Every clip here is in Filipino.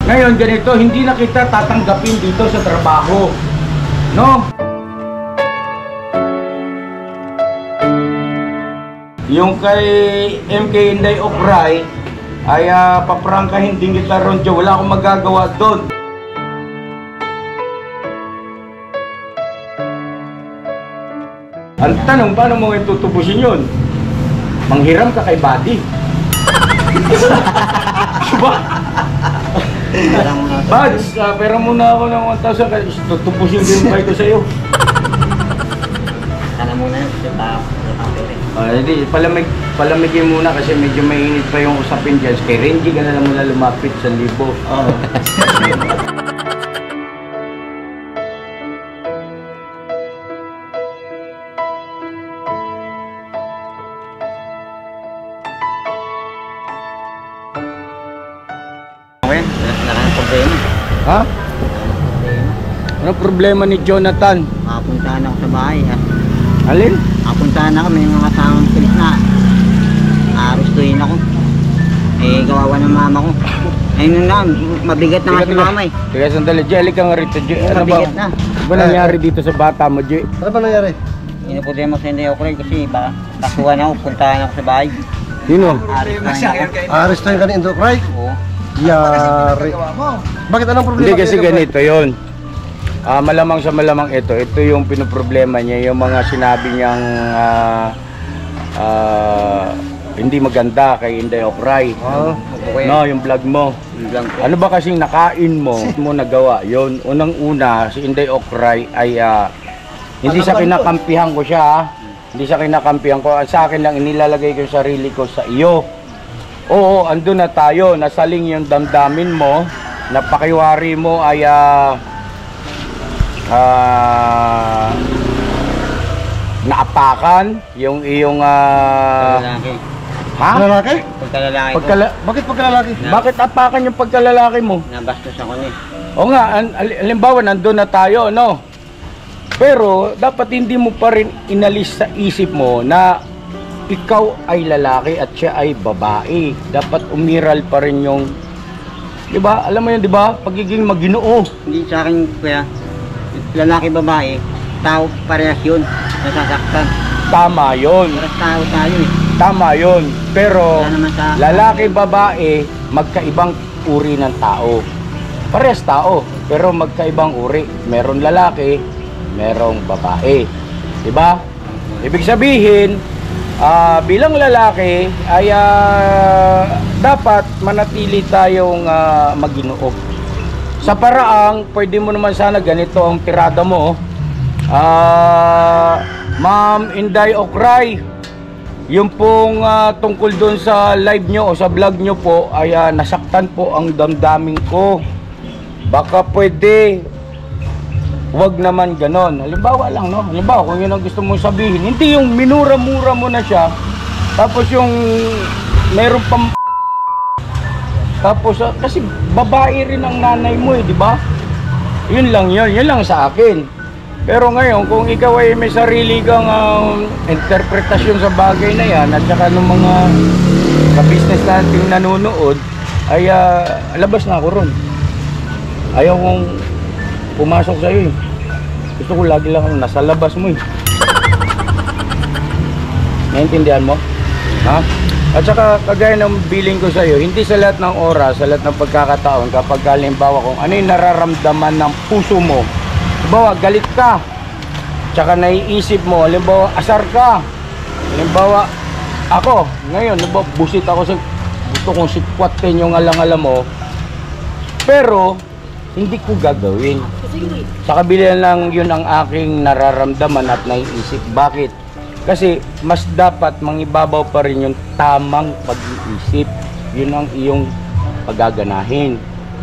Ngayon, ganito, hindi na kita tatanggapin dito sa trabaho. No? Yung kay MK Inday Okray ay paprangkahin din kita ron dyan. Wala akong magagawa doon. Ang tanong, paano mo itutubusin yun? Manghiram ka kay Buddy. Diba? Buds, pera muna ako ng 1,000 kasi tutubusin din ba ito sa'yo? Sana muna yun, kasi hindi, palamigin muna kasi medyo mainit pa yung usapin dyan. Kay Renji ka na lang muna lumapit sa libo. Oo. Okay, wala kang problema. Ha? Ano problema ni Jonathan? Makapuntahan ako sa bahay ha. Alin? Makapuntahan ako, may mga kasamang pulis na aarestuhin ako. Eh, kawawa ng mama ko. Ayun na, mabigat na nga si mama eh. Teka, sandali. Jelly ka nga rito, Jelly. Ano ba? Mabigat na. Ano ba nangyari dito sa bata mo, Jelly? Ano ba nangyari? Inuputin mo sa Inday Okray kasi baka kasuhan ako, puntahan ako sa bahay. Sino? Aarestuhin ako. Aarestuhin ka ni Inday Okray? Oo. Yari. Bakit anong problema? Hindi kasi ganito yon. Malamang sa malamang ito yung pinoproblema niya, yung mga sinabi niyang hindi maganda kay Inday Okray. No, yung vlog mo. Ano ba kasing nakain mo nagawa? Yon, unang-una si Inday Okray ay hindi sa kinakampihan ko siya. Hindi sa kinakampihan ko. Sa akin lang inilalagay ko yung sarili ko sa iyo. Oo, andun na tayo. Nasaling yung damdamin mo. Napakiwari mo ay naapakan yung iyong Pagkalalaki. ha? Lalaki? Pagkalalaki ko. Bakit pagkalalaki? Bakit apakan yung pagkalalaki mo? Nabastos ako niya. O nga, halimbawa nandun na tayo, no? Pero dapat hindi mo pa rin inalis sa isip mo na ikaw ay lalaki at siya ay babae. Dapat umiral pa rin yung, di ba? Alam mo yun, di ba? Pagiging maginoo. Hindi sa akin kuya, lalaki babae, tao parehas yun, nasasaktan. Tama yun. Parehas tao tayo eh. Tama yun. Pero Wala naman sa- lalaki, babae, magkaibang uri ng tao. Parehas tao, pero magkaibang uri. Meron lalaki, merong babae. Di ba? Ibig sabihin, bilang lalaki ay dapat manatili tayong maginoo. Sa paraang pwede mo naman sana ganito ang tirada mo. Ma'am Inday Okray, yung pong tungkol doon sa live nyo o sa vlog nyo po ay nasaktan po ang damdamin ko. Baka pwede wag naman ganon. Halimbawa lang, no? Halimbawa, kung yun ang gusto mong sabihin, hindi yung minura-mura mo na siya, tapos yung meron pang tapos kasi babae rin ang nanay mo eh, di ba? Yun lang sa akin. Pero ngayon, kung ikaw ay may sarili kang interpretasyon sa bagay na yan, at saka ng mga ka-business nating nanonood, ay labas na ako ron. Ayaw kong pumasok sa'yo eh. Gusto ko lagi lang akong nasa labas mo eh. Naintindihan mo? Ha? At saka kagaya ng billing ko sa'yo, hindi sa lahat ng oras, sa lahat ng pagkakataon, kapag halimbawa kung ano yung nararamdaman ng puso mo, halimbawa galit ka, tsaka naiisip mo, halimbawa asar ka, halimbawa ako, ngayon, halimbawa busit ako sa, gusto kong sikwatin yung alang-alam mo, pero hindi ko gagawin. Sa kabila lang yun ang aking nararamdaman at naiisip. Bakit? Kasi mas dapat mangibabaw pa rin yung tamang pag-iisip. Yun ang iyong pagaganahin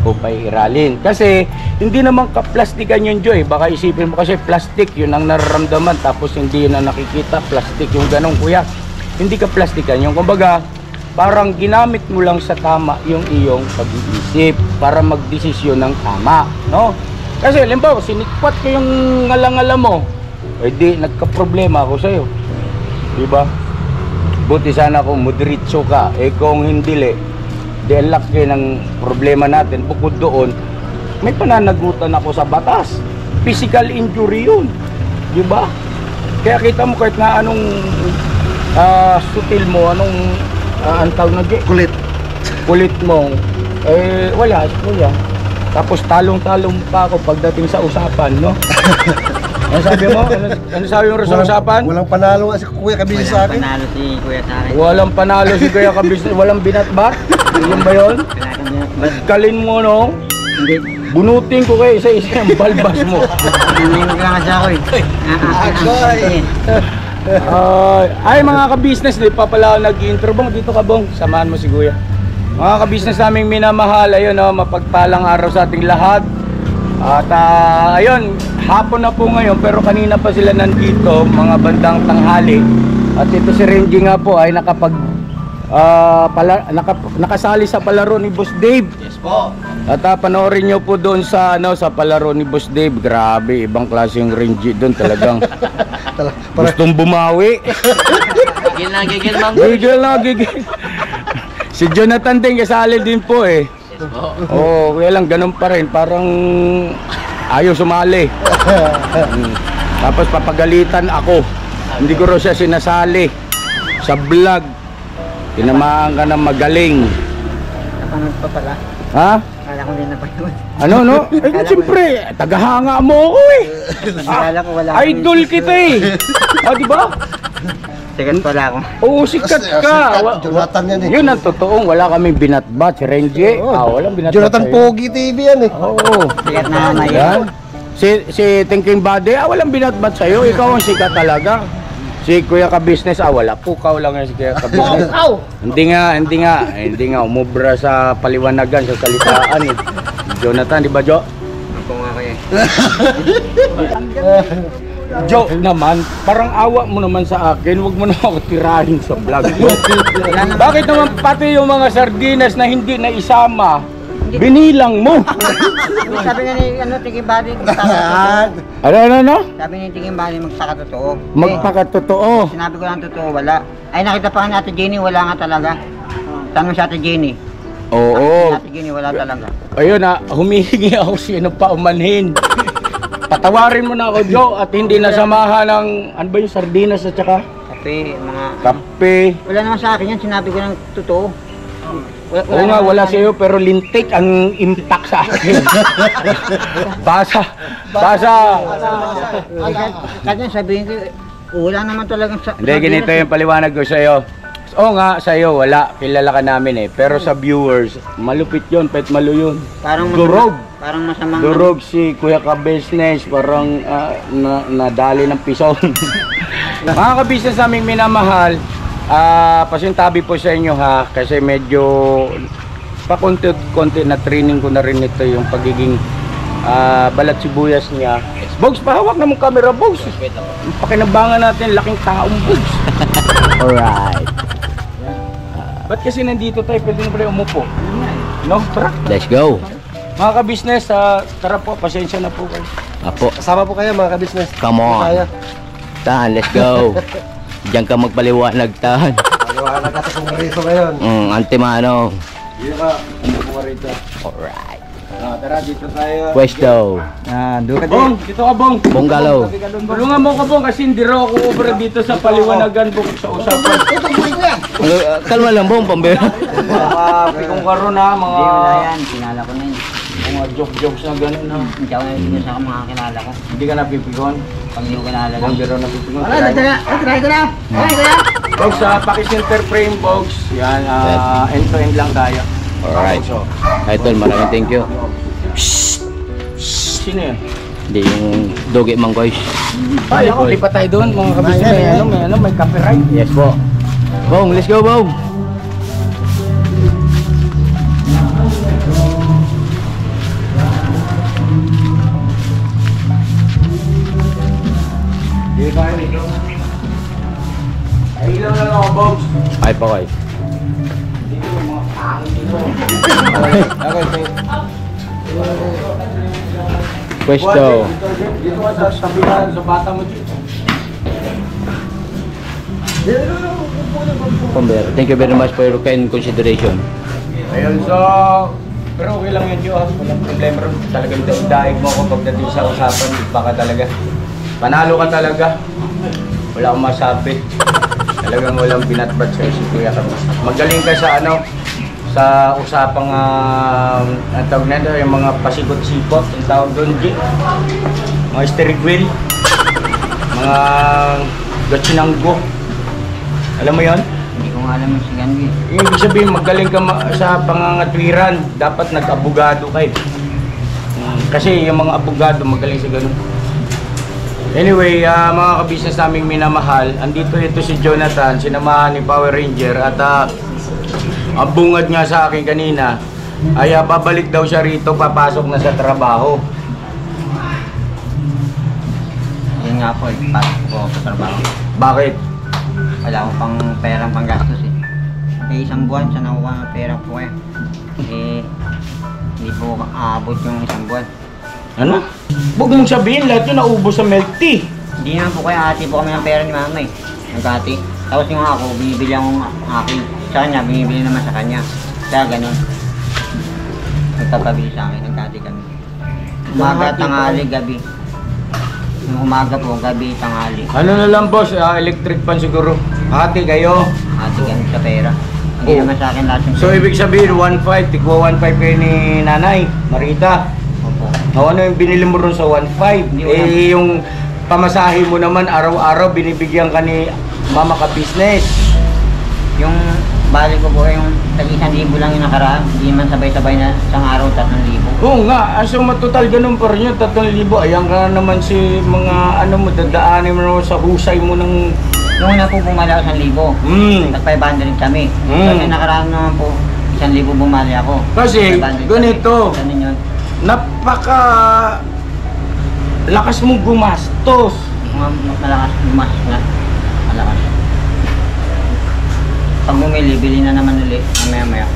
o pairalin. Kasi hindi naman kaplastikan yun, Joy. Baka isipin mo kasi plastic yun ang nararamdaman tapos hindi yun ang nakikita. Plastic yung ganong, kuya. Hindi ka plastikan yung kumbaga parang ginamit mo lang sa tama yung iyong pag-iisip para magdesisyon ng tama, no? Kasi halimbawa sinikwat ko yung ngalang-alam mo, eh di nagka-problema ako sa'yo, di ba? Buti sana kung moderitso ka, eh kung hindi Di ang laki ng problema natin. Bukod doon, may pananagutan ako sa batas. Physical injury yun. Di ba? Kaya kita mo kahit na anong sutil mo, anong ang tawag na kulit mo, wala. Tapos talong-talong pa ako pagdating sa usapan, no? Ano sabi mo? Ano sabi mo sa usapan? Walang panalo nga si Kuya Kabisnes sa akin. Panalo si Kuya sa akin. Walang panalo si Kuya Kabisnes, walang binatbat. Yun ba yun? Kalin mo, no? Hindi. Bunutin ko kayo isa-isa yung balbas mo. Nangyayag lang kasi ako Ay mga kabisnes, di pa pala nag-intro. Bong, dito ka bong, samahan mo si Kuya. Mga kabisnes naming minamahal, ayun, mapagpalang araw sa ating lahat. At ayun, hapon na po ngayon pero kanina pa sila nandito, mga bandang tanghali. At ito si Renji nga po ay nakasali sa palaro ni Boss Dave. Yes po. At panoorin nyo po doon sa sa palaro ni Boss Dave. Grabe, ibang klase yung Renji doon talagang. Gustong bumawi. Gigil na. Si Jonathan din kasali din po eh. Oo, kaya lang ganun pa rin. Parang ayaw sumali. Tapos papagalitan ako. Hindi ko raw siya sinasali sa vlog. Tinamaan ka na magaling. Napanood pa pala. Ha? Akala ko din napanood. Ano no? Eh siyempre, tagahanga mo ako eh. Akala ko wala. Idol kita eh. Di ba? Sikat pala ako. Oo, sikat ka. Jonathan yan eh. Yun ang totoong wala kaming binatbat. Si Renji, walang binatbat Jonathan sa'yo. Pogi TV yan eh. Oo. Sikat na naman Yan. yun. Si Thinking Body, walang binatbat sa'yo. Ikaw ang sikat talaga. Si Kuya Kabisnes, wala. Pukaw lang yan si Kuya Kabisnes. Hindi nga. Umubra sa paliwanagan, sa salitaan eh. Jonathan, di ba Jo? Ako nga kayo. Jo naman, parang awa mo naman sa akin. Huwag mo na ako tirahin sa vlog mo. Bakit naman pati yung mga sardinas na hindi na isama, binilang mo? Sabi nga ni Tingin Bali, Ano? sabi ni Tingin Bali magpakatotoo. Magpakatotoo. Sinabi ko lang totoo, wala. Ay nakita pa nga ni Ate Jenny, wala nga talaga. Tanong si Ate Jenny. Oo. Ate Jenny, wala talaga. Ayun humihingi ako sino pa umanhin. Patawarin mo na ako, Jo, at hindi nasamahan ng, ano ba yung sardinas at saka? Kape, mga... Kape. Wala naman sa akin yan, sinabi ko lang totoo. Oo nga, wala sa'yo, pero lintik ang impact sa akin. Basa. Kasi sabihin ko, wala naman talagang... Hindi, ganito yung paliwanag ko sa'yo. Oo nga, sa'yo, wala. Kilala ka namin eh. Pero sa viewers, malupit yun, pet malo yun. Parang Durog. Parang masamang... Durog si Kuya Kabisnes, parang nadali ng pison. Mga kabisnes naming minamahal, pasintabi po sa inyo ha, kasi medyo pakonti-konti na training ko na rin ito yung pagiging balat sibuyas niya. Bogs, pahawak na mong camera, Bogs. Pakinabangan natin, laking taong Bogs. Alright. Ba't kasi nandito tayo, pwede na pala umupo? No, tara. Let's go. Mga kabisnes, tara po, pasensya na po kayo. Apo, Kasama po kayo mga kabisnes. come on. Kaya. Tan, let's go. Diyan ka magpaliwanag, Tan. Paliwanag ka sa kongreso ngayon. Antimano. Dito ka, umupo ka rito. Alright. Tara, dito tayo. Pwesto. doon ka Bong, dito ka, Bong. Bonggalo. Tulungan mo ka, Bong, kasi hindi raw ako over dito sa paliwanagan, Bong, sa usapan. Kalma lang, Bong, pambira. Mga pikong karon ha, mga... Hindi, wala yan. Kinala ko na yun. Mga joke-jokes na gano'n ha. Hindi ako nabibigyan sa mga kilala ko. Hindi ka napipikon. Pag hindi ko kilala lang. Hindi raw napipikon. Ito na! Bogs, paki-center frame, Bogs. Yan, end-to-end lang tayo. Alright. So, Idol, maraming thank you. sino yun? Hindi yung Doge Mangkoy. Ay, ako, lipat tayo doon, mga kabisnes. May copyright. Yes po. Bong, let's go, Bong. Hindi tayo nito. Ay, ilaw lang ako, Bogs. Ay, pa kayo. Hindi ko mga pangin dito. Okay. Pwesto. Dito ka sa tabihan, sa bata mo dito. Pambira. Thank you very much for your kind consideration. Ayun, so, pero okay lang yun, Joe. Walang problema rin. Talagang daig mo ako pagdating sa usapan. Baka talaga. Panalo ka talaga. Wala akong masabi. Talagang walang binatbat sa'yo si Kuya Carlos. Magaling ka sa ano, sa usapang, ang tawag na ito, yung mga pasikot-sikot, ang tawag doon, G. Mga steering wheel. Mga gatsinanggo. Alam mo yon? Hindi ko nga alam yung si Ganvi. Ibig sabihin, magaling ka sa pangangatwiran. Dapat nag-abogado kayo. Kasi yung mga abogado magaling sa ganun. Anyway, mga kabisnes naming minamahal, andito ito si Jonathan, sinamahan ni Power Ranger. At ang bungad nga sa akin kanina, ay babalik daw siya rito, papasok na sa trabaho. Yun nga po, pasok po ako sa trabaho. Bakit? Wala akong pang perang panggastos eh. Isang buwan siya nakuha ng pera po eh. Hindi po aabot yung isang buwan. Ano? Huwag mong sabihin, lahat yun naubos sa milk tea. Hindi naman po kaya ate po kami ng pera ni mama eh. Nagkati. Tapos yung ako, binibili akong akin. Sa kanya, binibili naman sa kanya. Kaya ganun. Nagpapabili sa akin, nagkati kami. Umaga, tanghali, gabi. Yung umaga po, gabi, tanghali. Ano na lang boss, electric pan siguro. Hati kayo. Ate kami sa pera. Hindi Oh. naman sa akin lahat yung So ibig sabihin 1.5, tigwa 1.5 kayo ni Nanay, Marita. Opo. O ano yung binili mo ron sa 1.5? Hindi, wala. Yung pamasahe mo naman araw-araw binibigyan ka ni Mama ka business. Yung bali ko po yung tag-1,000 lang yung nakaraan. Hindi man sabay-sabay na isang araw 3,000. Oo nga, aso matotal ganun pa rin yun, 3,000. Ayan ka naman si mga ano mo, dadaanin mo naman sa husay mo ng... Noong una po bumali ako 1,000. Nag-500 kami. Kasi nakaraan naman po 1,000 bumali ako. Kasi 500 ganito, kami. Ganun yun. napaka lakas mong gumastos. Malakas gumas na. Malakas. Pag bumili, bili na naman ulit. Mamaya-maya.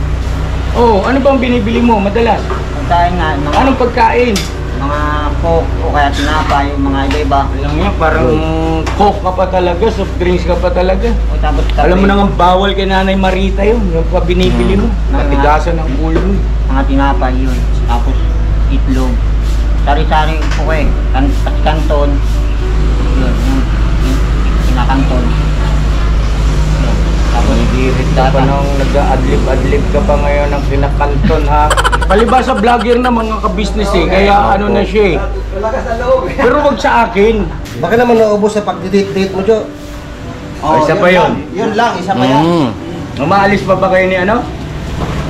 Oh, ano bang binibili mo madalas? Pagkain nga, Anong pagkain? mga coke o kaya tinapay, mga iba-iba. Alam mo, parang coke ka pa talaga, soft drinks ka pa talaga. O tapos Alam mo na nga bawal kay Nanay Marita yun, yung pa binibili mo. Matigasan ng ulo mo. mga tinapay yun. Tapos itlog. Sari-sari po eh. Kanton. Yun, yung kinakanton. Yun. Tapos Nagirit ka pa nung nag-adlib-adlib ka pa ngayon ng kinakanton ha. Palibasa vlogger na mga ka-business eh, kaya ano na siya eh. Pero wag sa akin. Baka naman naubos sa pag-date mo, Jo. Isa pa yun. Yun lang, isa pa yan. Umaalis pa ba kayo ni ano?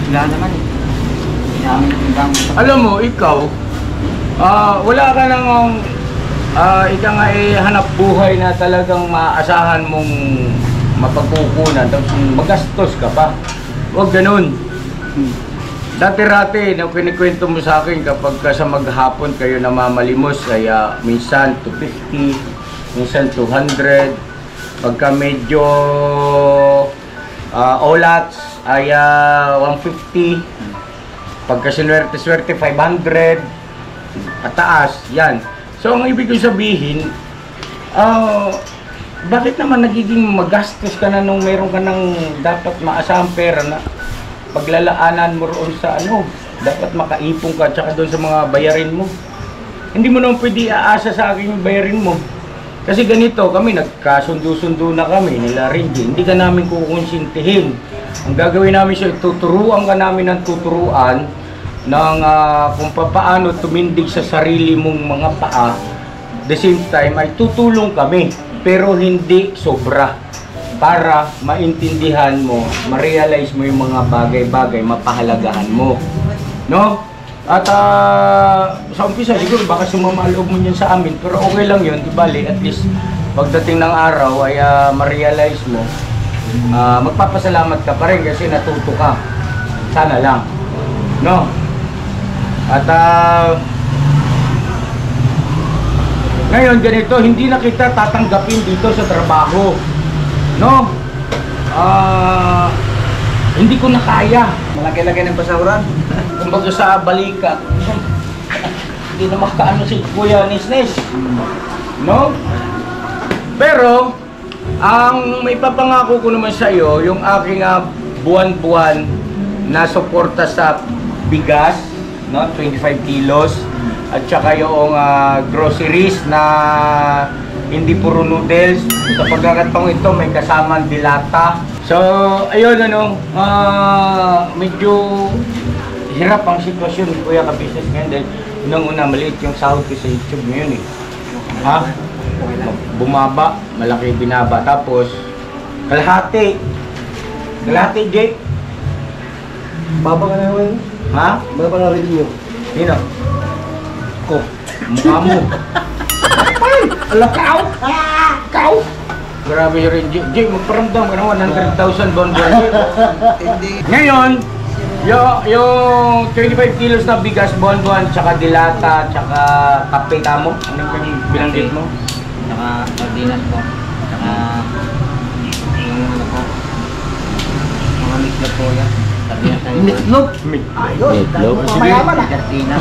wala naman eh. Hindi namin ibang Alam mo, ikaw, wala ka nang ika nga hanap buhay na talagang maasahan mong mapagkukunan tapos magastos ka pa. Huwag ganun. Dati-rati, na kinikwento mo sa akin kapag sa maghapon kayo namamalimos ay minsan 250, minsan 200. Pagka medyo olats ay 150. Pagka sinwerte-swerte 500. Pataas, yan. So ang ibig kong sabihin, bakit naman nagiging magastos ka na nung meron ka ng dapat maasahang pera na paglalaanan mo roon sa ano, dapat makaipong ka tsaka doon sa mga bayarin mo. Hindi mo naman pwede aasa sa akin yung bayarin mo. Kasi ganito, kami nagkasundo-sundo na kami nila Rindy. Hindi ka namin kukonsintihin. Ang gagawin namin siya, tuturuan ka namin ng tuturuan ng kung paano tumindig sa sarili mong mga paa. The same time ay tutulong kami, pero hindi sobra. Para maintindihan mo, ma-realize mo yung mga bagay-bagay, mapahalagahan mo. No? At sa umpisa, siguro baka sumama loob mo yun sa amin, pero okay lang yun, di bali, at least pagdating ng araw ay ma-realize mo, magpapasalamat ka pa rin kasi natuto ka. Sana lang. No? At ngayon, ganito, hindi na kita tatanggapin dito sa trabaho. No? Hindi ko na kaya. Malaki-laki ng pasahuran. Kumbaga sa balikat. Hindi na makaano si Kuya Nisnes. No? Pero, ang may papangako ko naman sa iyo, yung aking buwan-buwan na suporta sa bigas, no? 25 kilos. At saka yung groceries na hindi puro noodles. Sa pagkakataong ito, may kasamang dilata. So, ayun medyo hirap ang sitwasyon ni Kuya ka-business ngayon dahil unang-una maliit yung sahod ko sa YouTube ngayon eh. Ha? Bumaba, malaki binaba. Tapos, kalahati. Kalahati, Jake. Baba ka na naman. Ha? Baba na rin nyo. Sino? Ko. Mukha mo. Ala, kao! Kao! Grabe yun rin, Jake. Magparamdam ka na 100,000 buwan-buwan. Ngayon, yung 25 kilos na bigas buwan-buwan, tsaka dilata, tsaka kape mo. Anong kanyang binanggit mo? Tsaka sardinas po. Tsaka yung mga mitlog po yan. Sardinas na Mitlog. Ayos. Mitlog. Mayaman ah. Argentina.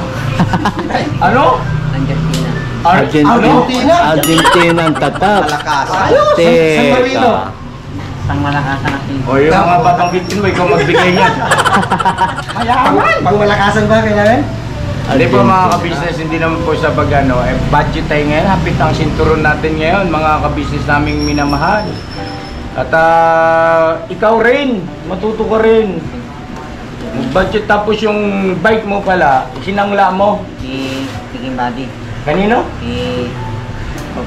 Ano? Argentina. Argentina. Argentina ang tatak. Malakas. Ayos. San Marino. Ang malakasan na O yung mga babanggitin mo, ikaw magbigay niya. Pang malakasan ba kailangan? Hindi po mga ka-business, hindi naman po sa budget tayo ngayon. Hapit ang sinturon natin ngayon, mga ka-business naming minamahal. At ikaw rin, matuto ka rin. Budget tapos yung bike mo pala, sinangla mo. King body. Kanino?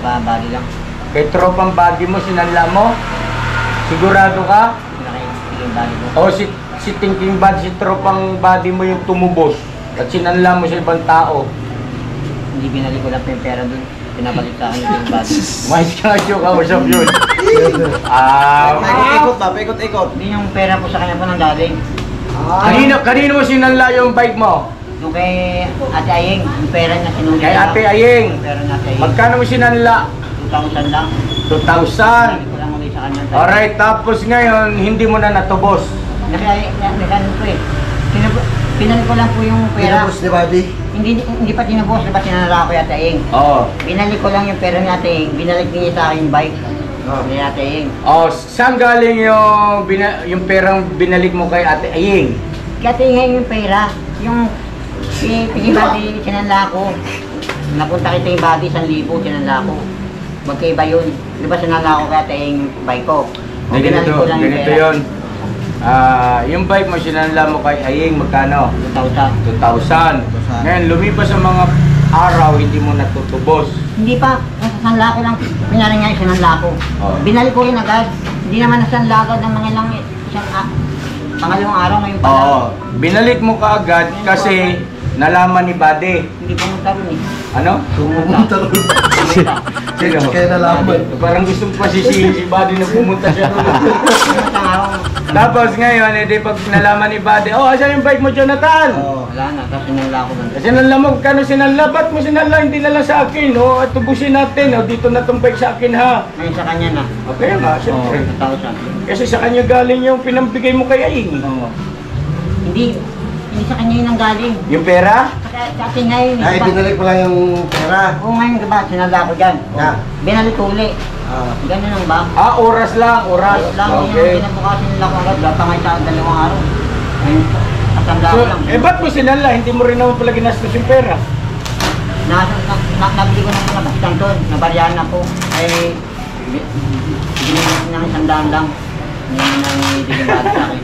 Body lang. Kay tropang body mo, sinanla mo. Sigurado ka? King body po. O si thinking body, si tropang body mo yung tumubos. At sinanla mo sa ibang tao. Hindi binalik ko lang po yung pera dun. Pinabalik sa akin yung body. Mais ka nga siya, kausap yun. Paikot ba? Paikot-ikot. Hindi yung pera po sa kanya po nang galing. Kanino mo sinanla yung bike mo? Yung kay Ate Ayeng, yung pera niya sinuli. Kay Ate Ayeng. Yung pera na Ate Ayeng. Magkano mo sinanla? 2,000 lang. 2,000. Hindi ko lang ulit sa kanya. Alright, tapos ngayon, hindi mo na natubos. Nakano po eh. Pinalik ko lang po yung pera. Pinabos ni Buddy. Hindi pa tinubos, diba sinanala ko yung Ate Ayeng. Oo. Binalik ko lang yung pera ni Ate Ayeng. Binalik niya sa akin yung bike. Ni Ate Ayeng. Oh, saan galing yung perang binalik mo kay Ate Ayeng? Kaya Ate Ayeng yung pera. Yung Tingin body, sinanla ko. Napunta kita yung body, 1,000, sinanla ko. Magkaiba yun. Di ba sinanla ko kaya tayong bike ko? Ganito yun. Yung bike mo, sinanla mo kay Ayeng, magkano? 2,000. 2,000. Ngayon, lumipas sa mga araw, hindi mo natutubos. Hindi pa. Nasasanla ko lang. Pinari nga yung sinanla ko. Oh. Binalik ko rin agad. Hindi naman nasanla agad ng mga lang pangalawang araw ngayon pala. Oo. Binalik mo kaagad kasi nalaman ni Buddy. Hindi pumunta rin eh. Ano? Pumunta rin. Pumunta. Sino? Kaya nalaman. Parang gusto mo pasisihin si Buddy na pumunta siya doon. Isang araw. Tapos ngayon, pag nalaman ni Buddy, oh, asan yung bike mo, Jonathan? Wala na. Tapos sinanla ko lang. Sinanla mo, kano sinanla? Ba't mo sinanla? Hindi na lang sa akin. O, tubusin natin. O, dito na itong bike sa akin, ha? Ngayon sa kanya na. Okay nga, siyempre. 2,000. Kasi sa kanya galing yung pinambigay mo kay Ayeng. Hindi sa kanya yun ang galing. Yung pera? Sa atin ngayon. Ay, binalik mo lang yung pera. Oo ngayon diba, sinala ko dyan. Yeah. Binalik ko uli. Ganun lang ba? Oras lang, oras. Lang Okay. yung kinabukasin nila ko agad. Wala pa ngayon sa 2 araw. Ngayon, kasanda So, ko lang. ba't mo sinanla? Hindi mo rin naman pala ginastos yung pera. Nabili ko na po na bastang doon. Nabaryahan na po. Ay, binigyan ng 100 lang. Hindi na nang sa akin.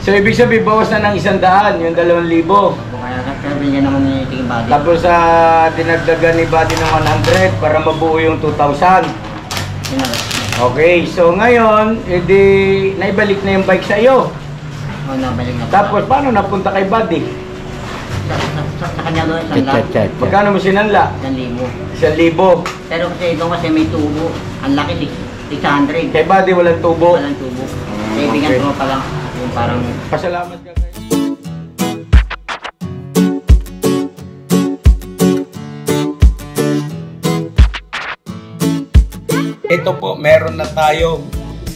So, ibig sabihin, bawas na ng 100, yung 2,000. Kaya pero binigyan naman ni Tingin Body. Tapos dinagdagan ni Buddy ng 100 para mabuo yung 2,000. Okay, so ngayon, edi naibalik na yung bike sa iyo. Oo, nabalik na po. Tapos paano napunta kay Buddy? Sa kanya doon, 100 lang. Magkano mo sinanla? 1,000. 1,000. Pero kasi ito kasi may tubo. Ang laki, 600. Kay Buddy walang tubo. Walang tubo. Kaibigan okay. ko pa lang. Yung parang... Pasalamat ka kay. Ito po, meron na tayong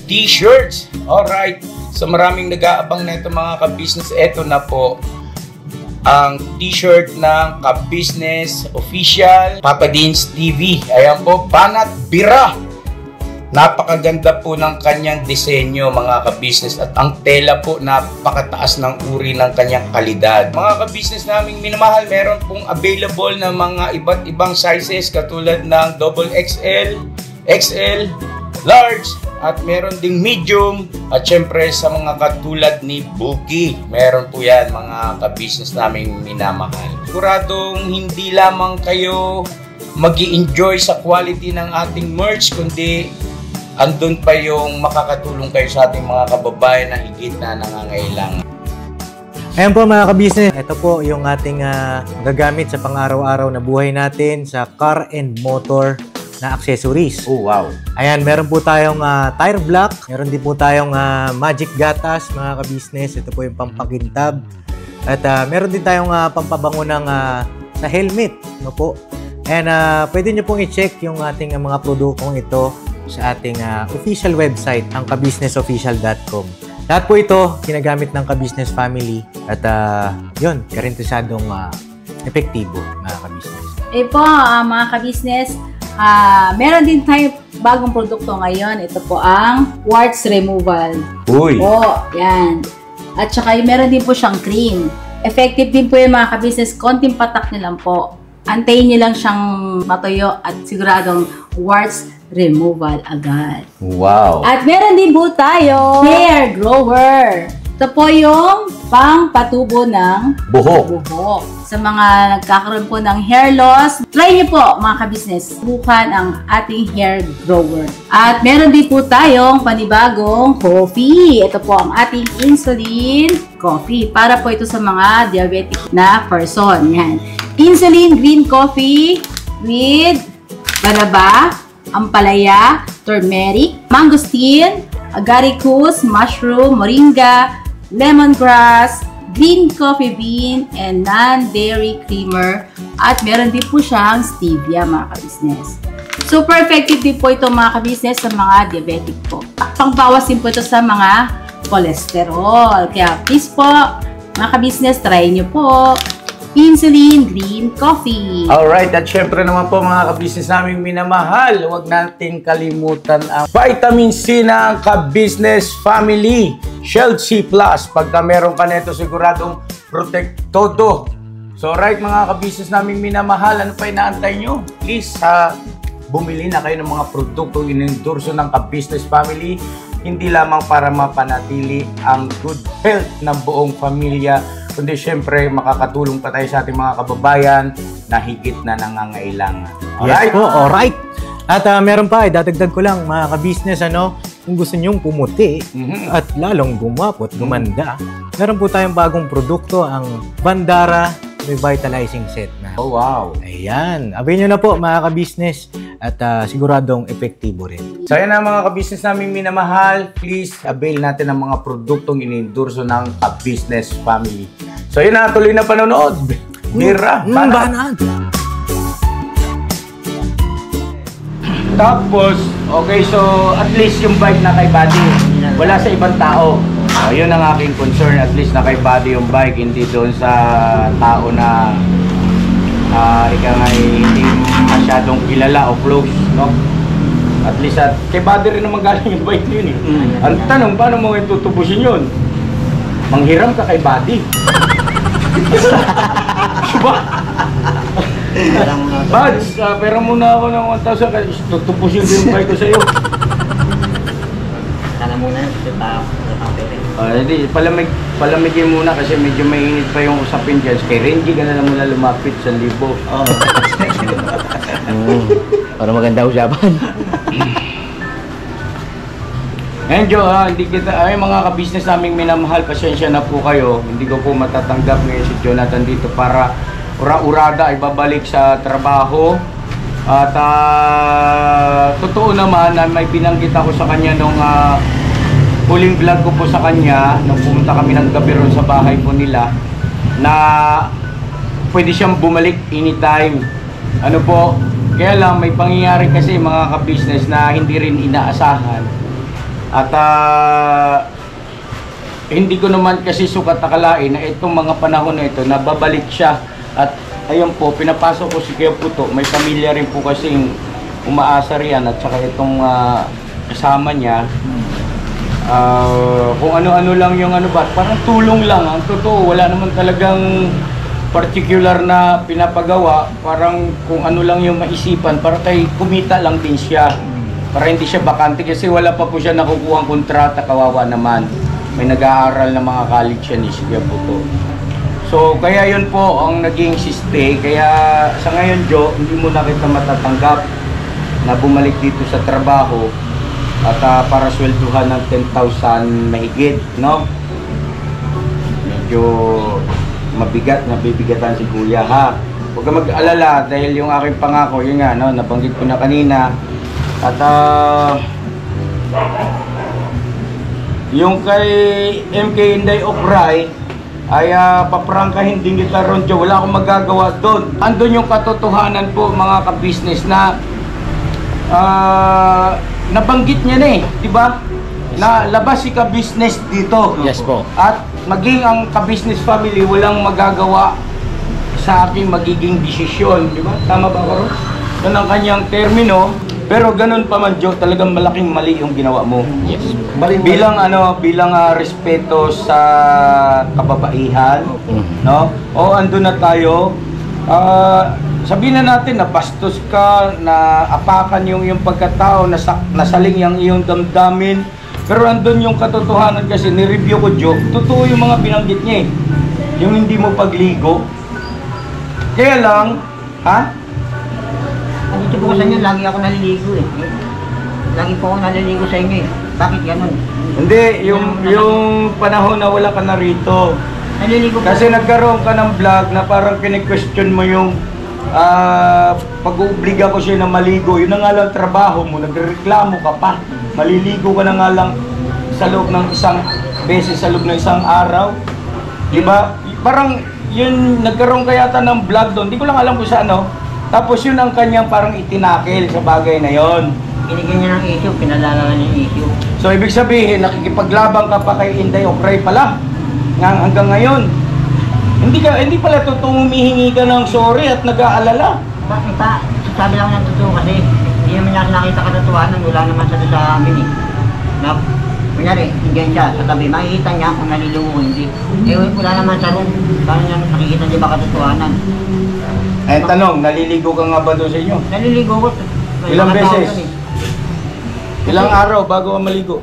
t-shirts. Alright. So maraming nag-aabang na ito mga ka-business. Ito na po ang t-shirt ng ka-business official Papa Dean's TV. Ayan po, Banat Bira. Napakaganda po ng kanyang disenyo mga ka-business at ang tela po napakataas ng uri ng kanyang kalidad. Mga ka-business naming minamahal, meron pong available na mga iba't ibang sizes katulad ng XXL, XL, large at meron ding medium at syempre sa mga katulad ni Buki. Meron po yan mga ka-business naming minamahal. Siguradong hindi lamang kayo mag-i-enjoy sa quality ng ating merch kundi andun pa yung makakatulong kayo sa ating mga kababayan na higit na nangangailangan. Ayan po mga ka-business, ito po yung ating gagamit sa pang-araw-araw na buhay natin sa car and motor na accessories. Oh, wow. Ayan, meron po tayong tire block, meron din po tayong magic gatas mga ka-business, ito po yung pampakintab. At meron din tayong pampabango ng sa helmet, no po. And pwede nyo pong i-check yung ating mga produktong ito sa ating official website, ang kabusinessofficial.com. Lahat po ito ginagamit ng ka-business family at yun, karintisadong epektibo mga ka-business. Po, mga ka-business, meron din tayo bagong produkto ngayon. Ito po ang warts removal. Uy! Po, yan. At saka meron din po siyang cream. Effective din po yung mga ka-business. Konting patak nyo lang po. Antayin nyo lang siyang matuyo at siguradong warts removal agad. Wow! At meron din po tayo hair grower. Ito po yung pang-patubo ng Buhok! buhok. Sa mga nagkakaroon po ng hair loss, try niyo po mga ka-business, subukan ang ating hair grower. At meron din po tayong panibagong coffee. Ito po ang ating insulin coffee. Para po ito sa mga diabetic na person. Yan. Insulin green coffee with banaba, ampalaya, turmeric, mangosteen, agaricus, mushroom, moringa, lemongrass, green coffee bean, and non-dairy creamer. At meron din po siyang stevia mga ka-business. Super effective din po ito mga ka-business sa mga diabetic po. Pangbawas din po ito sa mga cholesterol. Kaya please po mga ka-business, try nyo po insulin green coffee. Alright, at syempre naman po mga ka-business namin minamahal, huwag natin kalimutan ang vitamin C ng ka-business family, Shield C+. Pagka meron ka nito, siguradong protect todo. So right mga ka-business namin minamahal, ano pa inaantay nyo? Please, bumili na kayo ng mga produktong inendorso ng ka-business family, hindi lamang para mapanatili ang good health ng buong pamilya, kundi syempre makakatulong pa tayo sa ating mga kababayan na higit na nangangailangan. Alright? Yes po, alright. At meron pa, dadagdag ko lang mga ka-business, kung gusto nyong pumuti at lalong gumapo at gumanda, meron po tayong bagong produkto, ang Bandara Revitalizing Set na. Oh, wow. Ayan. Avail nyo na po mga ka-business at siguradong epektibo rin. So yan na mga ka-business namin minamahal, please avail natin ang mga produktong inendorso ng ka-business family. So yun na, tuloy na panonood. Bira, banat. Tapos, okay, so at least yung bike na kay Buddy, wala sa ibang tao. Yun ang aking concern, at least na kay Buddy yung bike, hindi doon sa tao na ika nga hindi masyadong kilala o close, no? At least kay Buddy rin naman galing yung bike yun eh. Ang tanong, paano mo itutubusin yun? Manghiram ka kay Buddy. Diba? Buds, pera muna ako ng 1,000 kasi tutubusin ko yung bike ko sa'yo. Sana muna sa pera. Hindi, palamigin muna kasi medyo mainit pa yung usapin dyan. Kay Renji ka na lang muna lumapit sa libo. Para maganda usapan. Ngayon, hindi kita, ay mga ka-business naming minamahal, pasensya na po kayo. Hindi ko po matatanggap ngayon si Jonathan dito para ura-urada ay babalik sa trabaho. At totoo naman na may binanggit ako sa kanya nung huling vlog ko po sa kanya, nung pumunta kami ng gabi ron sa bahay po nila, na pwede siyang bumalik anytime. Ano po, kaya lang may pangyayari kasi mga ka-business na hindi rin inaasahan. At hindi ko naman kasi sukat akalain na itong mga panahon na ito, nababalik siya. At ayun po, pinapasok ko si Kuya Puto, may pamilya rin po kasing umaasa riyan. At saka itong kasama niya, kung ano-ano lang yung ano ba, parang tulong lang. Ang totoo, wala naman talagang particular na pinapagawa, parang kung ano lang yung maisipan, para kay kumita lang din siya. Para hindi siya bakante kasi wala pa po siya nakukuha ang kontrata, kawawa naman. May nag-aaral na mga college yan ni Kuya Puto. So, kaya yun po ang naging stay. Kaya sa ngayon, Jo, hindi mo na kita matatanggap na bumalik dito sa trabaho at para swelduhan ng 10,000 mahigit, no? Medyo mabigat, nabibigatan si Kuya, ha? Huwag ka mag-alala dahil yung aking pangako, yun nga, no? Nabanggit ko na kanina. At yung kay MK Inday Okray ay paprangkahin din kita ron, Jo. Wala akong magagawa doon. Andun yung katotohanan po, mga ka-business, na nabanggit niya na eh, di ba? Na labas si ka-business dito. Yes po. At maging ang ka-business family walang magagawa sa aking magiging desisyon, di ba? Tama ba, Karo? Yan ang kanyang termino. Pero ganun pa man, Jo, talagang malaking mali yung ginawa mo. Yes. Bilang bilang respeto sa kababaihan, no? O andun na tayo. Sabihin na natin na bastos ka, na apakan yung iyong pagkatao, nasaling yung iyong damdamin. Pero andun yung katotohanan kasi ni-review ko, Jo. Totoo yung mga binanggit niya eh. Yung hindi mo pagligo. Kaya lang, ha? Dito po sa inyo, lagi ako naliligo eh. Lagi po ako naliligo sa inyo eh. Bakit ganun? Hindi, yung panahon na wala ka na rito. Naliligo po. Kasi nagkaroon ka ng vlog na parang kine-question mo yung pag-uubliga ko siya na maligo. Yun na nga lang trabaho mo, nagreklamo ka pa. Maliligo ka na nga lang sa loob ng isang beses, sa loob ng isang araw. Diba? Parang yun, nagkaroon ka yata ng vlog doon. Hindi ko lang alam kung sa ano. Tapos yun ang kanyang parang itinakil sa bagay na yon. Binigyan niya ng issue, pinalala niya yung issue. So ibig sabihin, nakikipaglabang ka pa kay Inday Okray pala hanggang ngayon. Hindi pala totoo humihingi ka ng sorry at nag-aalala. Bakit pa? Sabi lang ng totoo kasi hindi naman niya nakita katotohanan, wala naman sa amin eh. Na, kunyari, hinggan siya sa tabi, makikita niya kung naliligo o hindi. Eh wala naman sa room, paano niya nakikita niya ba katotohanan? Eh tanong, naliligo ka nga ba doon sa inyo? Naliligo ko. May Ilang mga tao beses? doon eh. Ilang araw bago ka maligo?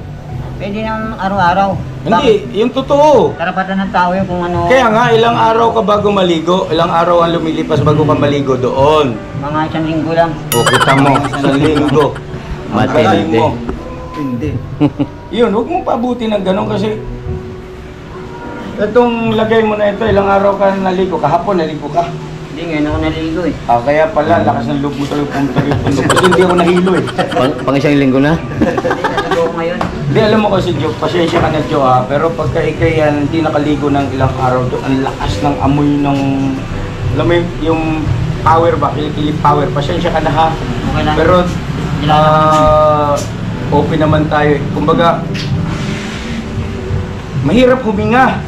Pwede nang araw-araw. Hindi, yung totoo. Karapatan ng tao yun kung ano. Kaya nga, ilang araw ka bago maligo? Ilang araw ang lumilipas bago ka maligo doon? Mga isang linggo lang. O, kita mo, sa linggo. Ang Matindi. galing mo. Hindi. Yun, huwag mong paabuti ng gano'n kasi itong lagay mo na ito, ilang araw ka naligo? Kahapon naligo ka? Hindi, ngayon ako naliligo eh. Kaya pala, lakas ng loob mo talaga pumunta rito. Kasi hindi ako nahilo eh. Pang isang linggo na. Hindi, naliligo ko ngayon. Hindi, alam mo kasi, Jo, pasensya ka na, Jo, ha? Pero pagka ikay yan, hindi nakaligo ng ilang araw, Jo, ang lakas ng amoy ng, alam mo yung power ba, kilikili power, pasensya ka na, ha? Okay lang. Pero, open naman tayo. Kumbaga, mahirap huminga.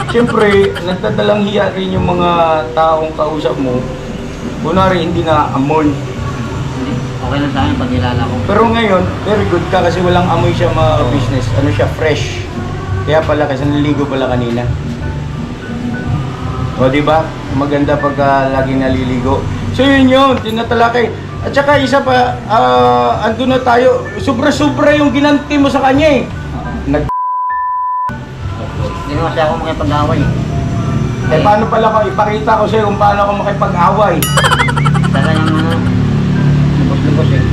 Siyempre, nagdadalang hiya rin yung mga taong kausap mo. Kunwari, hindi na amoy. Hindi, okay lang sa akin pag nilala ko. Pero ngayon, very good ka kasi walang amoy siya mga business. Ano siya, fresh. Kaya pala, kasi naligo pala kanina. O, di ba? Maganda pagka laging naliligo. So, yun, tinatalakay. At saka, isa pa, andun na tayo, sobra-sobra yung ginanti mo sa kanya eh. Hindi naman kasi ako makipag-away eh. Eh, paano pala ko, ipakita ko sa'yo kung paano ako makipag-away. Talagang lubos-lubos eh.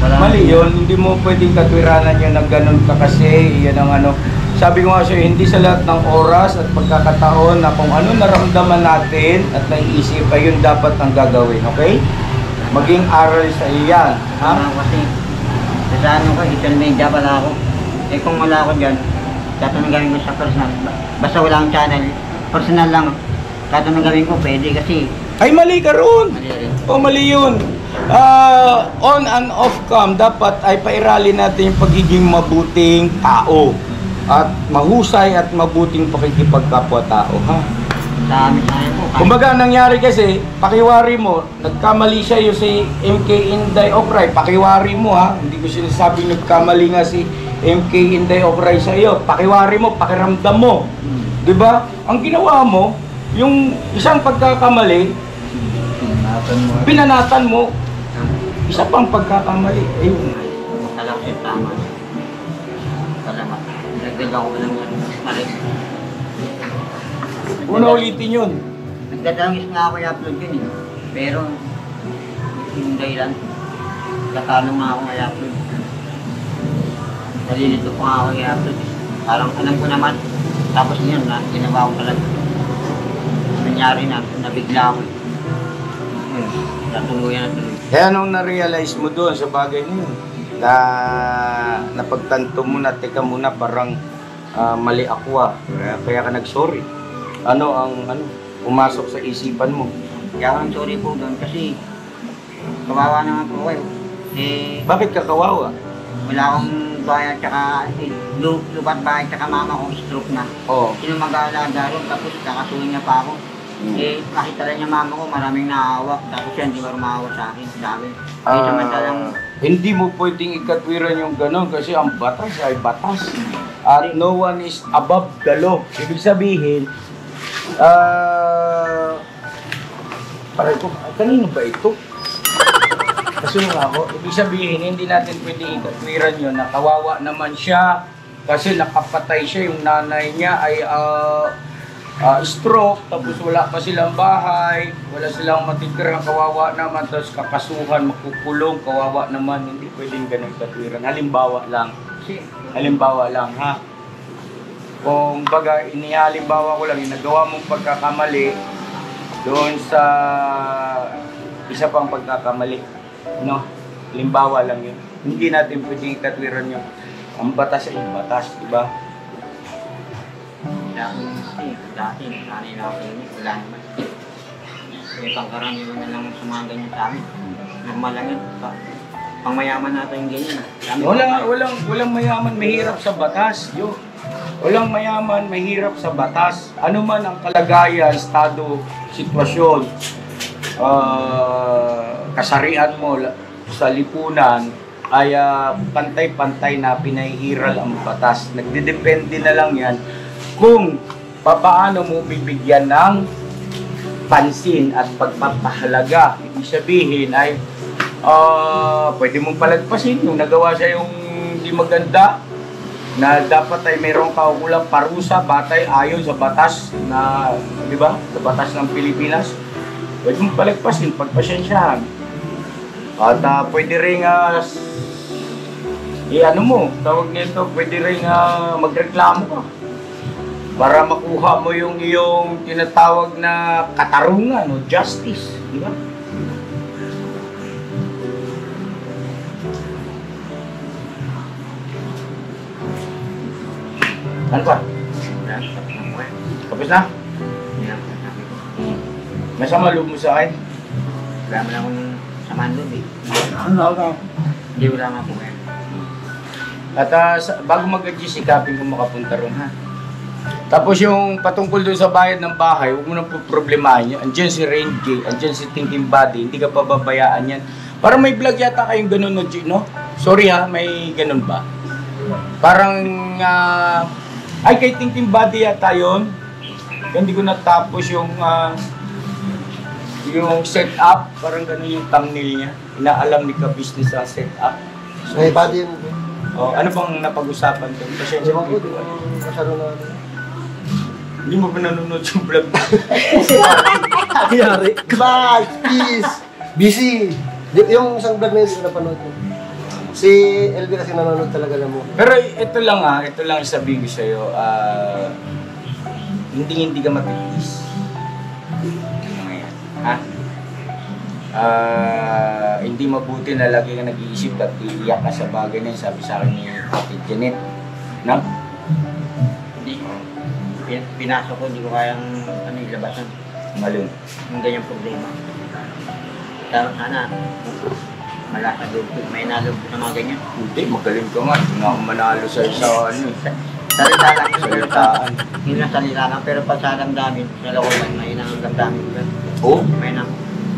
Wala. Mali yun, hindi mo pwedeng katwiranan yun na ganun ka kasi, yan ang ano. Sabi ko nga sa'yo, hindi sa lahat ng oras at pagkakataon na kung ano naramdaman natin at naiisip pa yun dapat ang gagawin, okay? Maging aral sa iyan, ha? Kasi, sa ano ko, social media pala ako. Eh kung wala ako dyan, tatanong ko sa personal. Basta wala akong channel, personal lang. Tatanong gawin ko, pwede kasi. Ay, mali ka ron! Mali rin. O, mali yun. On and off cam, dapat ay pairali natin yung pagiging mabuting tao. At mahusay at mabuting pakikipagkapwa-tao, ha? Sa amin na yun po. Kumbaga, nangyari kasi, pakiwari mo, nagkamali siya yung si MK Inday Okray. Pakiwari mo ha, hindi ko sinasabing nagkamali nga si MK Inday Okray sa iyo. Pakiwari mo, pakiramdam mo. Di ba? Ang ginawa mo, yung isang pagkakamali, pinanatan mo. Isa pang pagkakamali. Ayun. Talagang siya tama. Salamat. Nagdala ko lang yan. Mali. Una ulitin yun. Nagdadangis nga ako i-upload yun eh. Pero, yung dahilan, katanong nga ako i-upload. Nalilito ko nga ako i-upload. Parang alam ko naman. Tapos yun, ginawa ko talaga. Nangyari na, nabigla ako. Natuluyan na tuloy. Kaya nung na-realize mo doon sa bagay na yun, na napagtanto mo na, teka muna, parang mali ako ah. Kaya ka nag-sorry. Ano ang pumasok sa isipan mo? Kaya ang sorry po doon kasi kawawa naman po kayo. Eh, Bakit ka kawawa? wala akong bayan tsaka lubat bahay tsaka mama ko stroke na. Oo. Sino mag-aalaga ron tapos kakasuhin niya pa ako. Eh, nakita lang niya mama ko maraming naawa. Tapos yan, di ba rumawa sa akin, sabi. Eh, samantalang Hindi mo pwedeng ikatwiran yung gano'n kasi ang batas ay batas. At no one is above the law. Ibig sabihin, parang ko, kanino ba ito? Kasunod ako, ibig sabihin, hindi natin pwedeng ikatwiran yun na kawawa naman siya kasi nakapatay siya, yung nanay niya ay stroke, tapos wala pa silang bahay, wala silang matitirang, kawawa naman, tapos kakasuhan, makukulong, kawawa naman, hindi pwedeng ganun katwiran. Halimbawa lang, ha? Kung baga, inihalimbawa ko lang, yung nagawa mong pagkakamali doon sa isa pang pagkakamali, no? Halimbawa lang yun. Hindi natin pwedeng ikatwiran yun. Ang batas ay batas, diba? dati, nanay na ako yun, wala naman. May pangkaraniwan na lang sa mga ganyan sa amin. Normal lang yun. Pangmayaman natin yung ganyan. Walang mayaman, mahirap sa batas. Walang mayaman, mahirap sa batas. Ano man ang kalagayan, estado, sitwasyon, kasarian mo sa lipunan, ay pantay-pantay na pinahihiral ang batas. Nagdedepende na lang yan kung paano mo bibigyan ng pansin at pagpapahalaga. Ibig sabihin ay pwede mong palagpasin yung nagawa siya yung hindi maganda na dapat ay mayroong kaukulang parusa batay ayon sa batas na, di ba? Sa batas ng Pilipinas. Pwede mong palagpasin, pagpasensyahan. At pwede rin tawag nito, pwede rin magreklamo ka para makuha mo yung iyong tinatawag na katarungan o justice, di ba? Ano pa? Tapos na? Masama loob mo sa akin? Wala mo lang akong samaan loob eh. Hindi wala nga po eh. At bago mag-adjust, ikapin ko makapunta ron, ha? Tapos yung patungkol dun sa bayad ng bahay, huwag mo nang problemahin yan. Andiyan si Rain J, andiyan si Thinking Body, hindi ka pababayaan yan. Parang may vlog yata kayong ganun, no? Sorry ha, may ganun ba? Parang, ay kay Thinking Body yata yun. Hindi ko natapos yung setup, parang ganun yung thumbnail niya. Inaalam ni ka-business ang setup. May body yun. Ano bang napag-usapan doon? Pasensya mo. Masyado na. Hindi mo ba nanonood yung vlog? Yari. Bye! Peace! Busy! Yung isang vlog na yun, hindi ko napanood yun. Si LB kasi nanonood talaga na mo. Pero ito lang sabihin ko sa'yo, hindi ka matitis. Ha? Hindi mabuti na lagi ka nag-iisip at iiyak ka sa bagay na yun, sabi sa akin ni Ate Janet. No? Pinasok ko, hindi ko kayang ilabasan. Malun. Yung ganyang problema. Pero sana, malasa loob ko. May naloob ko sa mga ganyan. Hindi, magaling ka nga. Hindi nga ako manalo sa Salita lang. Salitaan. Hindi na salita lang. Pero pag sa damdamin, nalakoban may ng damdamin ko. Oh?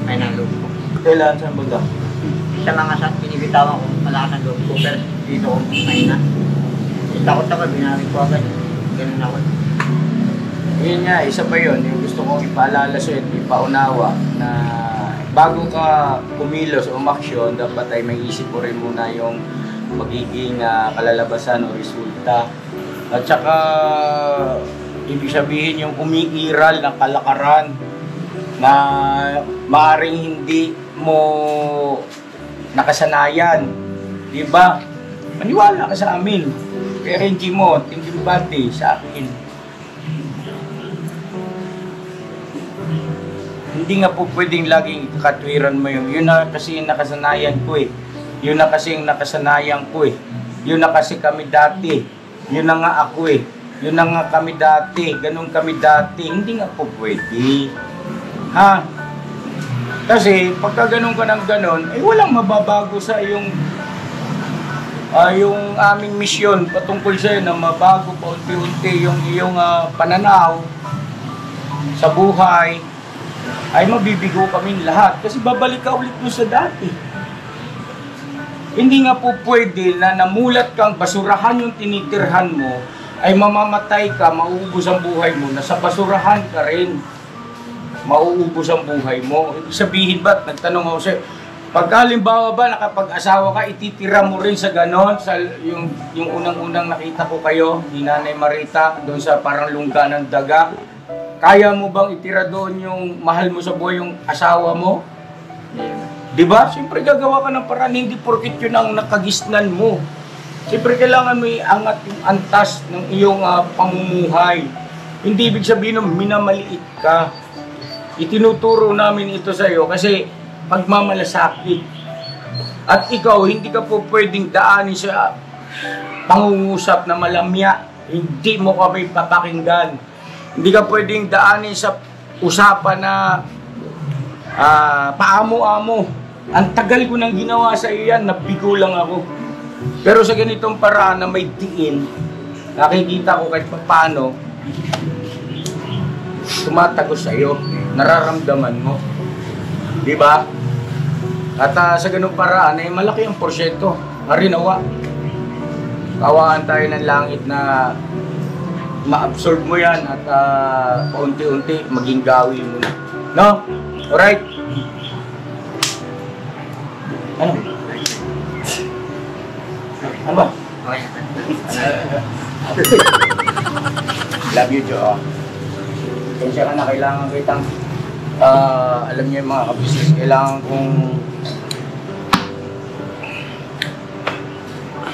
May naloob ko. Kailan saan ba? Sa mga sa binibitawan ko, malakas ang loob ko, pero dito ko mahina. Takot ako, binawi ko agad. Ganun ako. Yun nga, isa pa yun, yung gusto kong ipaalala sa'yo at ipaunawa na bago ka kumilos o umaksyon, dapat ay may isip mo rin muna yung magiging kalalabasan o resulta. At saka, ibig sabihin yung umiiral na kalakaran na maaaring hindi mo nakasanayan. Diba? Maniwala ka sa amin. Kaya Renji mo, thinking body sa akin. Hindi nga po pwedeng laging katwiran mo yung yun na kasi yung nakasanayan ko eh. Yun na kasi yung nakasanayan ko eh. Yun na kasi kami dati. Yun na nga ako eh. Yun na nga kami dati. Ganun kami dati. Hindi nga po pwede. Ha? Kasi pagka ganun ka ng ganun, eh walang mababago sa yung aming misyon patungkol sa'yo na mabago pa unti-unti yung iyong pananaw sa buhay ay mabibigo kami lahat kasi babalik ka ulit doon sa dati. Hindi nga po pwede na namulat kang basurahan yung tinitirhan mo ay mamamatay ka, mauubos ang buhay mo, nasa basurahan ka rin, mauubos ang buhay mo. Ibig sabihin ba't nagtanong ako sa'yo, pagka halimbawa ba nakapag-asawa ka, ititira mo rin sa ganon, sa yung unang-unang nakita ko kayo, ni Nanay Marita, doon sa parang lungga ng daga. Kaya mo bang itira doon yung mahal mo sa buhay, yung asawa mo? Diba? Siyempre gagawa ka ng paraan, hindi porkit yun ang nakagisnan mo. Siyempre kailangan mo iangat yung antas ng iyong pamumuhay. Hindi ibig sabihin ng minamaliit ka. Itinuturo namin ito sa iyo kasi pagmamalasakit. At ikaw, hindi ka po pwedeng daanin sa pangungusap na malamya. Hindi mo kami papakinggan. Hindi ka pwedeng daanin sa usapan na paamo-amo. Ang tagal ko nang ginawa sa iyo yan, nabigo lang ako. Pero sa ganitong paraan na may diin, nakikita ko kahit paano, tumatagos sa iyo, nararamdaman mo. Diba? At sa ganung paraan ay malaki ang porsyento. Marinawa. Kawaan tayo ng langit na ma-absorb mo yan at paunti-unti maging gawi mo na. No? Alright? Ano? Ano ba? Love you, Joe. Kaya ka na kailangan kitang alam niyo yung mga kabisnes,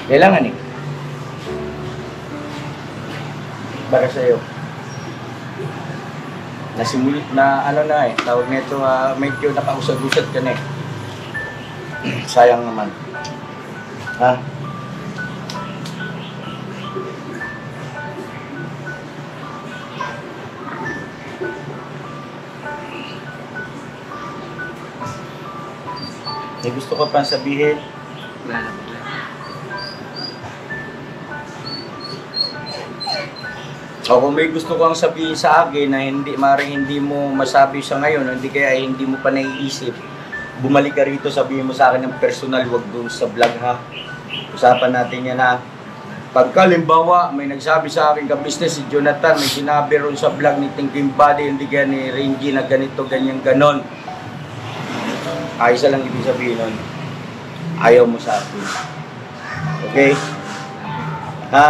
kailangan eh para sa'yo nasimulit na ano na eh tawag nito medyo nakausad-usad ka na eh. Sayang naman ha. May gusto ko pang sabihin? Wala na po. O kung may gusto kang sabihin sa akin na hindi mo masabi sa ngayon, hindi kaya hindi mo pa naiisip, bumalik ka rito, sabihin mo sa akin ng personal, wag doon sa vlog ha. Usapan natin yan ha. Pagka limbawa, may nagsabi sa akin ka-business si Jonathan, may sinabi ron sa vlog ni Thinking Body, hindi kaya ni Renji na ganito, ganyan, ganon. Isa lang ibig sabihin nun, ayaw mo sa akin. Okay? Ha?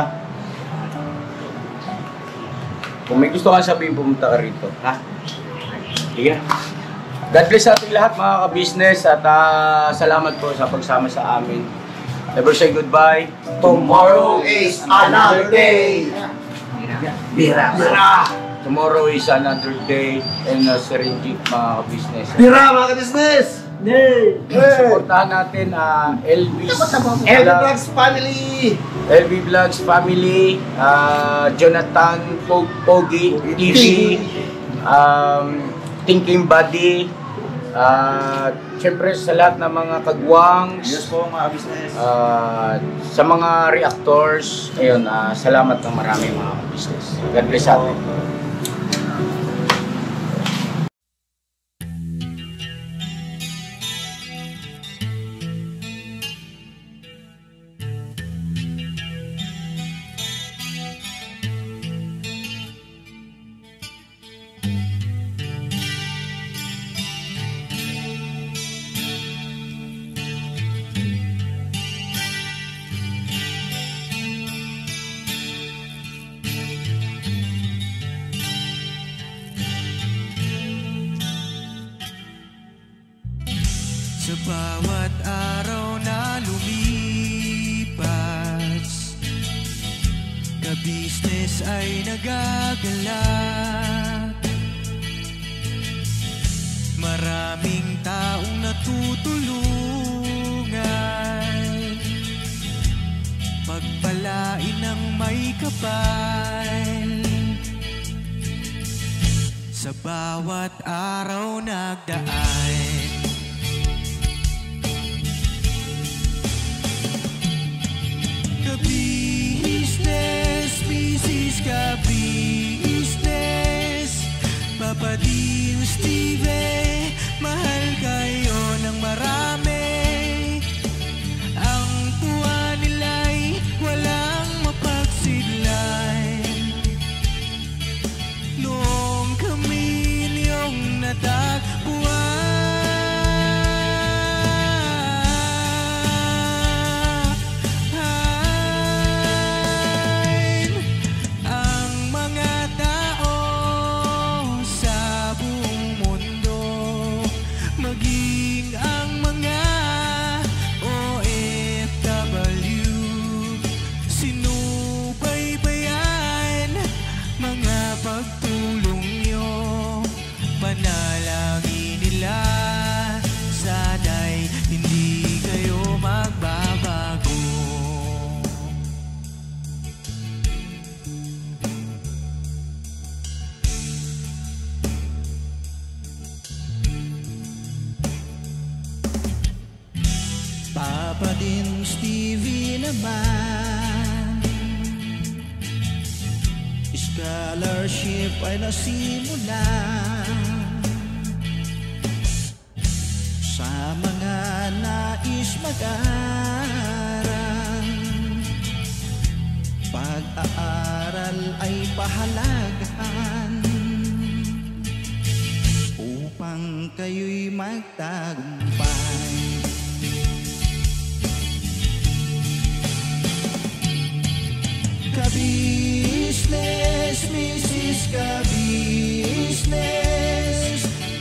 Kung may gusto kang sabihin, pumunta ka rito. Ha? Sige na. God bless sa ating lahat mga ka-business at salamat po sa pagsama sa amin. Never say goodbye. Tomorrow is another day. Bira. Tomorrow is another day and Renji mga ka-business. Bira mga ka-business! Supportahan natin LV Vlogs family! LV Vlogs family, Jonathan Pogi TV, Thinking Body, siyempre sa lahat ng mga kagwangs, Yes po mga business. sa mga reactors, ayun, salamat ng marami mga business. God bless atin. Sa bawat araw na lumipas, ka-business ay nagagalak. Maraming taong natutulungan, pagpalain ng may kapal. Sa bawat araw nagdaan, ka-business, business, ka-business, Papa Dean, Steve, mahal kayo ng marami. Ang tuwa nila'y walang mapagsidlan. Noong kami niyong natagpuan, ang mga tao sa buong mundo, maging ang mga OFW, sinubaybayan mga pagtulong nyo. Panalangin nila, sana'y hindi kayo magbabago. Papa Dean, Stevie naman, scholarship ay nasimula sa mga nais mag-aral. Pag-aaral ay pahalagahan upang kayo'y magtagumpay. Ka-business, Mrs. Ka-business,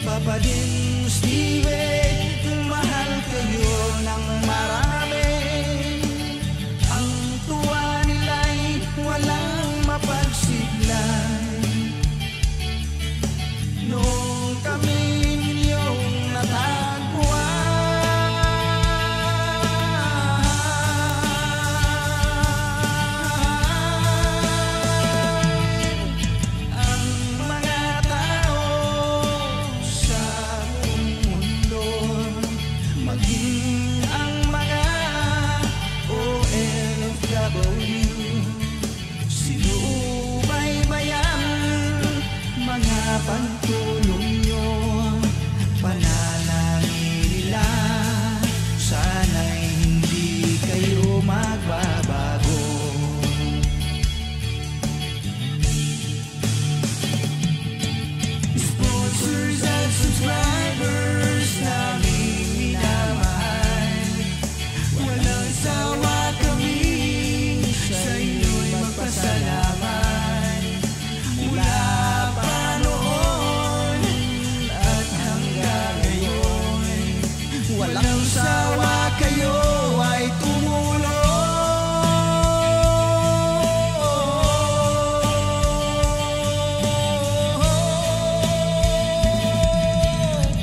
Papa Dean, Steve, mahal kayo ng marami. Ang tuwa nila'y walang mapagsidlan. Noong kami ninyong pagtulong nyo, panalangin nila, sana'y hindi kayo magbabago. Sponsors at subscribers naming minamahal, walang sawa kami sa inyo'y magpasalamat. Mula walang sawa kayo ay tumulong.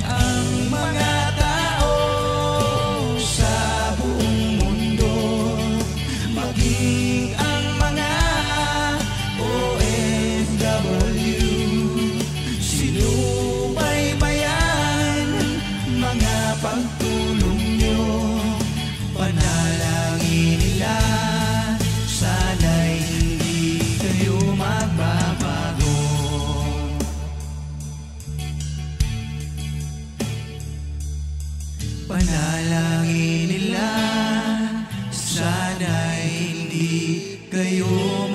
Ang mga tao sa buong mundo, maging ang mga OFW, sinubaybayan mga pagtulong nyo, panalangin nila, sana'y hindi kayo magbabago. Panalangin nila, sana'y hindi kayo